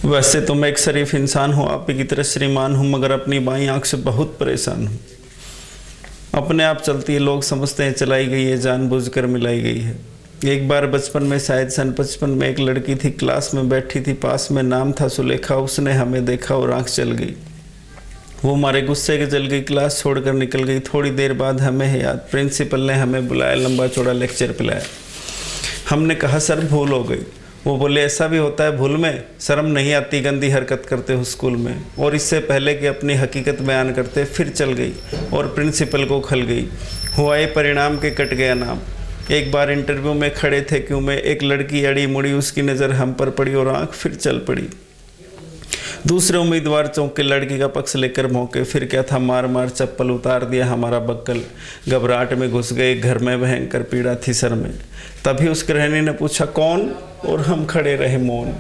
वैसे तो मैं एक शरीफ इंसान हूँ, आप ही की तरह श्रीमान हूँ, मगर अपनी बाईं आंख से बहुत परेशान हूँ। अपने आप चलती है, लोग समझते हैं चलाई गई है, जानबूझकर मिलाई गई है। एक बार बचपन में, शायद सन 55 में, एक लड़की थी, क्लास में बैठी थी, पास में नाम था सुलेखा। उसने हमें देखा और आंख चल गई। वो हमारे गुस्से के जल गई, क्लास छोड़कर निकल गई। थोड़ी देर बाद हमें है याद, प्रिंसिपल ने हमें बुलाया, लंबा चौड़ा लेक्चर पिलाया। हमने कहा सर भूल हो गई। वो बोले ऐसा भी होता है भूल में, शर्म नहीं आती, गंदी हरकत करते हो स्कूल में। और इससे पहले कि अपनी हकीकत बयान करते फिर चल गई और प्रिंसिपल को खल गई। हुआ ये परिणाम के कट गया नाम। एक बार इंटरव्यू में खड़े थे क्यों में, एक लड़की अड़ी मुड़ी, उसकी नज़र हम पर पड़ी और आंख फिर चल पड़ी। दूसरे उम्मीदवार चौंक के लड़की का पक्ष लेकर भौंके। फिर क्या था, मार मार चप्पल उतार दिया हमारा बक्कल। घबराहट में घुस गए घर में, भयंकर पीड़ा थी सर में। तभी उस गृहिणी ने पूछा कौन, और हम खड़े रहे मौन।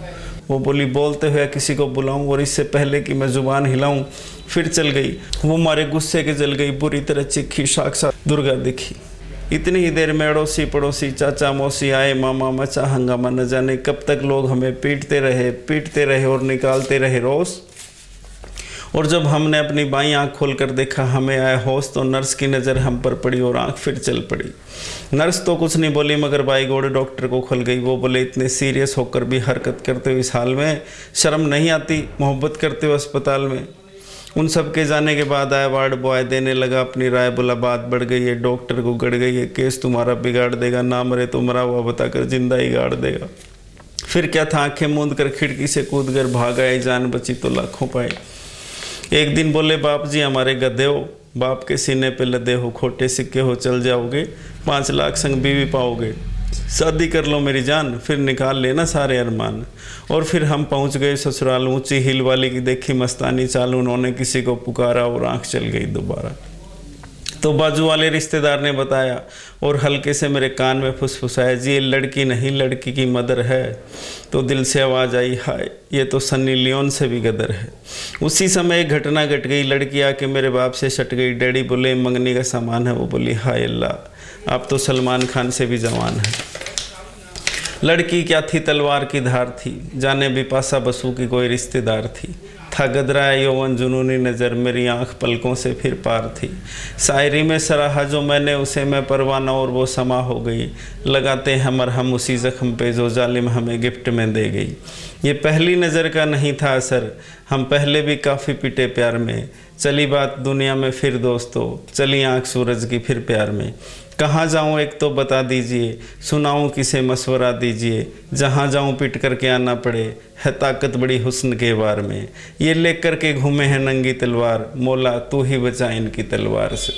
वो बोली बोलते हुए किसी को बुलाऊं, और इससे पहले कि मैं जुबान हिलाऊं फिर चल गई। वो हमारे गुस्से के जल गई, बुरी तरह चिखी, साक्षात दुर्गा दिखी। इतनी ही देर में अड़ोसी पड़ोसी, चाचा मौसी आए, मामा, मचा हंगामा। न जाने कब तक लोग हमें पीटते रहे और निकालते रहे रोष। और जब हमने अपनी बाईं आंख खोलकर देखा, हमें आया होश, तो नर्स की नज़र हम पर पड़ी और आंख फिर चल पड़ी। नर्स तो कुछ नहीं बोली, मगर बाई गोड़ डॉक्टर को खुल गई। वो बोले इतने सीरियस होकर भी हरकत करते हो इस हाल में, शर्म नहीं आती, मोहब्बत करते हो अस्पताल में। उन सब के जाने के बाद आया वार्ड बॉय, देने लगा अपनी राय। बोला बात बढ़ गई है, डॉक्टर को गड़ गई है, केस तुम्हारा बिगाड़ देगा, ना मरे तो मरा हुआ बताकर जिंदा ही गाड़ देगा। फिर क्या था, आंखें मूंद कर खिड़की से कूद कर भाग आए, जान बची तो लाखों पाए। एक दिन बोले बाप जी हमारे गधे हो, बाप के सीने पे लदे हो, खोटे सिक्के हो, चल जाओगे, 5 लाख संग बीवी पाओगे, शादी कर लो मेरी जान, फिर निकाल लेना सारे अरमान। और फिर हम पहुंच गए ससुराल, ऊंची हिल वाली की देखी मस्तानी चाल, उन्होंने किसी को पुकारा और आंख चल गई दोबारा। तो बाजू वाले रिश्तेदार ने बताया और हल्के से मेरे कान में फुसफुसाया, जी ये लड़की नहीं, लड़की की मदर है। तो दिल से आवाज़ आई, हाय ये तो सन्नी लियोन से भी गदर है। उसी समय एक घटना घट गई, लड़की आके मेरे बाप से सट गई। डैडी बोले मंगनी का सामान है। वो बोली हाय अल्लाह, आप तो सलमान खान से भी जवान है। लड़की क्या थी, तलवार की धार थी, जाने बिपाशा बसु की कोई रिश्तेदार थी। था गदराया यौवन जुनूनी नज़र, मेरी आंख पलकों से फिर पार थी। शायरी में सराहा जो मैंने उसे, मैं परवाना और वो समा हो गई। लगाते हैं मरहम उसी ज़ख्म पे जो जालिम हमें गिफ्ट में दे गई। ये पहली नज़र का नहीं था असर, हम पहले भी काफ़ी पिटे प्यार में। चली बात दुनिया में फिर दोस्तों, चली आंख सूरज की फिर प्यार में। कहाँ जाऊँ एक तो बता दीजिए, सुनाऊँ किसे मशवरा दीजिए। जहाँ जाऊँ पिट करके आना पड़े, है ताकत बड़ी हुस्न के वार में। ये लेकर के घूमे हैं नंगी तलवार, मौला तू ही बचा इनकी तलवार से।